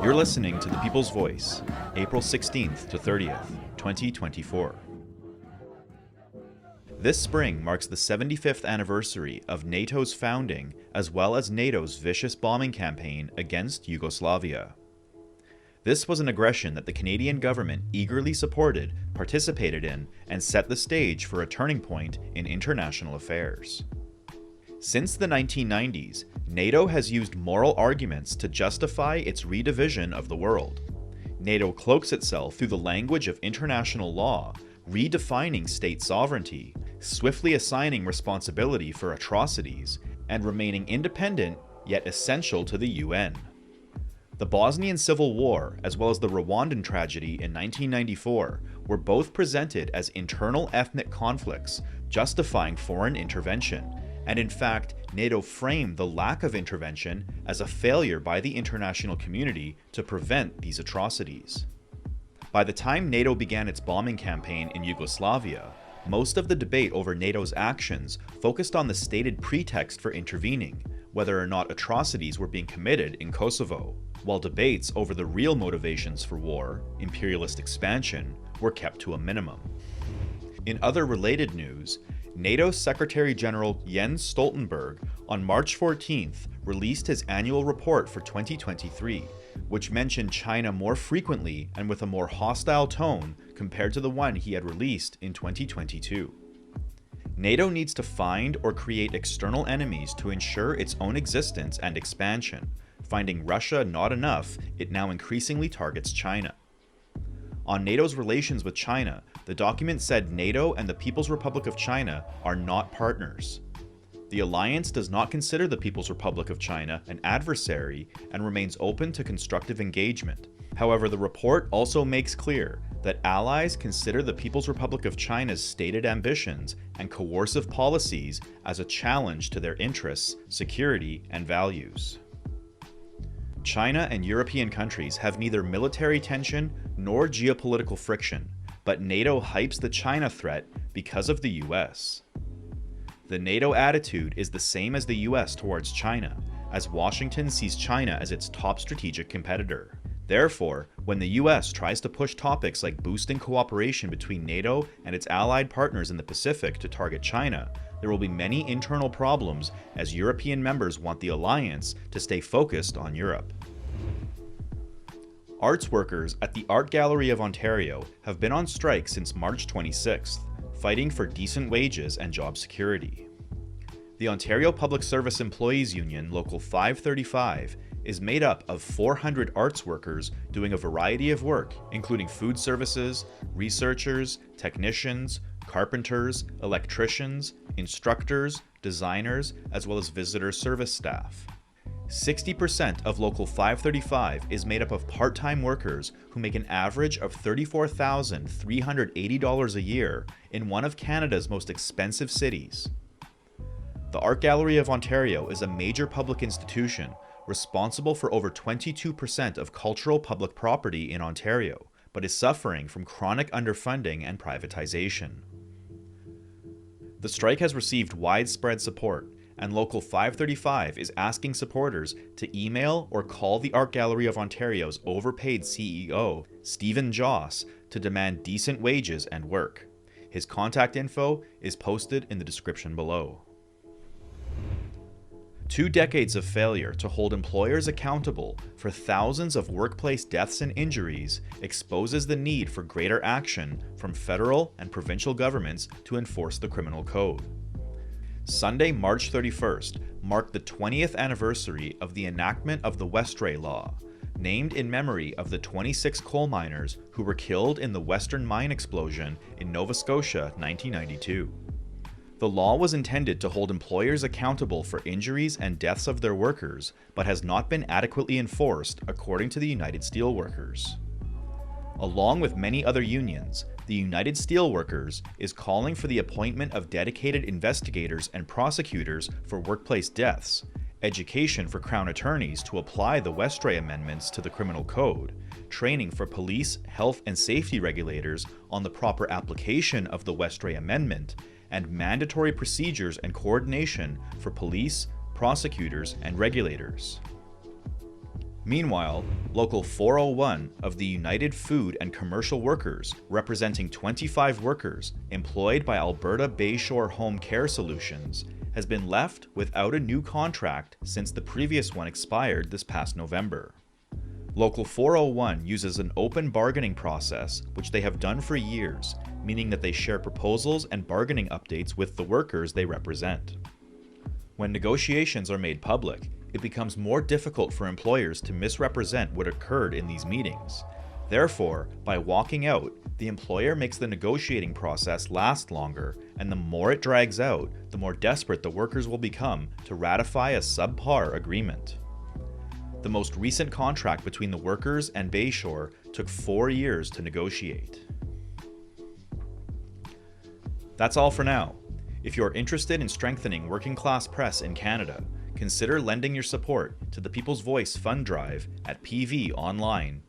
You're listening to The People's Voice, April 16th to 30th, 2024. This spring marks the 75th anniversary of NATO's founding, as well as NATO's vicious bombing campaign against Yugoslavia. This was an aggression that the Canadian government eagerly supported, participated in, and set the stage for a turning point in international affairs. Since the 1990s, NATO has used moral arguments to justify its redivision of the world. NATO cloaks itself through the language of international law, redefining state sovereignty, swiftly assigning responsibility for atrocities, and remaining independent yet essential to the UN. The Bosnian Civil War, as well as the Rwandan tragedy in 1994, were both presented as internal ethnic conflicts, justifying foreign intervention. And in fact, NATO framed the lack of intervention as a failure by the international community to prevent these atrocities. By the time NATO began its bombing campaign in Yugoslavia, most of the debate over NATO's actions focused on the stated pretext for intervening, whether or not atrocities were being committed in Kosovo, while debates over the real motivations for war, imperialist expansion, were kept to a minimum. In other related news, NATO Secretary General Jens Stoltenberg on March 14th released his annual report for 2023, which mentioned China more frequently and with a more hostile tone compared to the one he had released in 2022. NATO needs to find or create external enemies to ensure its own existence and expansion. Finding Russia not enough, it now increasingly targets China. On NATO's relations with China, the document said NATO and the People's Republic of China are not partners. The alliance does not consider the People's Republic of China an adversary and remains open to constructive engagement. However, the report also makes clear that allies consider the People's Republic of China's stated ambitions and coercive policies as a challenge to their interests, security, and values. China and European countries have neither military tension nor geopolitical friction, but NATO hypes the China threat because of the US. The NATO attitude is the same as the US towards China, as Washington sees China as its top strategic competitor. Therefore, when the US tries to push topics like boosting cooperation between NATO and its allied partners in the Pacific to target China, there will be many internal problems as European members want the alliance to stay focused on Europe. Arts workers at the Art Gallery of Ontario have been on strike since March 26th, fighting for decent wages and job security. The Ontario Public Service Employees Union Local 535 is made up of 400 arts workers doing a variety of work, including food services, researchers, technicians, carpenters, electricians, instructors, designers, as well as visitor service staff. 60% of Local 535 is made up of part-time workers who make an average of $34,380 a year in one of Canada's most expensive cities. The Art Gallery of Ontario is a major public institution responsible for over 22% of cultural public property in Ontario, but is suffering from chronic underfunding and privatization. The strike has received widespread support, and Local 535 is asking supporters to email or call the Art Gallery of Ontario's overpaid CEO, Stephen Joss, to demand decent wages and work. His contact info is posted in the description below. 2 decades of failure to hold employers accountable for thousands of workplace deaths and injuries exposes the need for greater action from federal and provincial governments to enforce the criminal code. Sunday, March 31st, marked the 20th anniversary of the enactment of the Westray Law, named in memory of the 26 coal miners who were killed in the Western Mine explosion in Nova Scotia, 1992. The law was intended to hold employers accountable for injuries and deaths of their workers, but has not been adequately enforced, according to the United Steelworkers. Along with many other unions, the United Steelworkers is calling for the appointment of dedicated investigators and prosecutors for workplace deaths, education for Crown attorneys to apply the Westray amendments to the criminal code, training for police, health, and safety regulators on the proper application of the Westray amendment, and mandatory procedures and coordination for police, prosecutors, and regulators. Meanwhile, Local 401 of the United Food and Commercial Workers, representing 25 workers employed by Alberta Bayshore Home Care Solutions, has been left without a new contract since the previous one expired this past November. Local 401 uses an open bargaining process, which they have done for years, meaning that they share proposals and bargaining updates with the workers they represent. When negotiations are made public, it becomes more difficult for employers to misrepresent what occurred in these meetings. Therefore, by walking out, the employer makes the negotiating process last longer, and the more it drags out, the more desperate the workers will become to ratify a subpar agreement. The most recent contract between the workers and Bayshore took 4 years to negotiate. That's all for now. If you're interested in strengthening working-class press in Canada, consider lending your support to the People's Voice Fund Drive at pvonline.ca.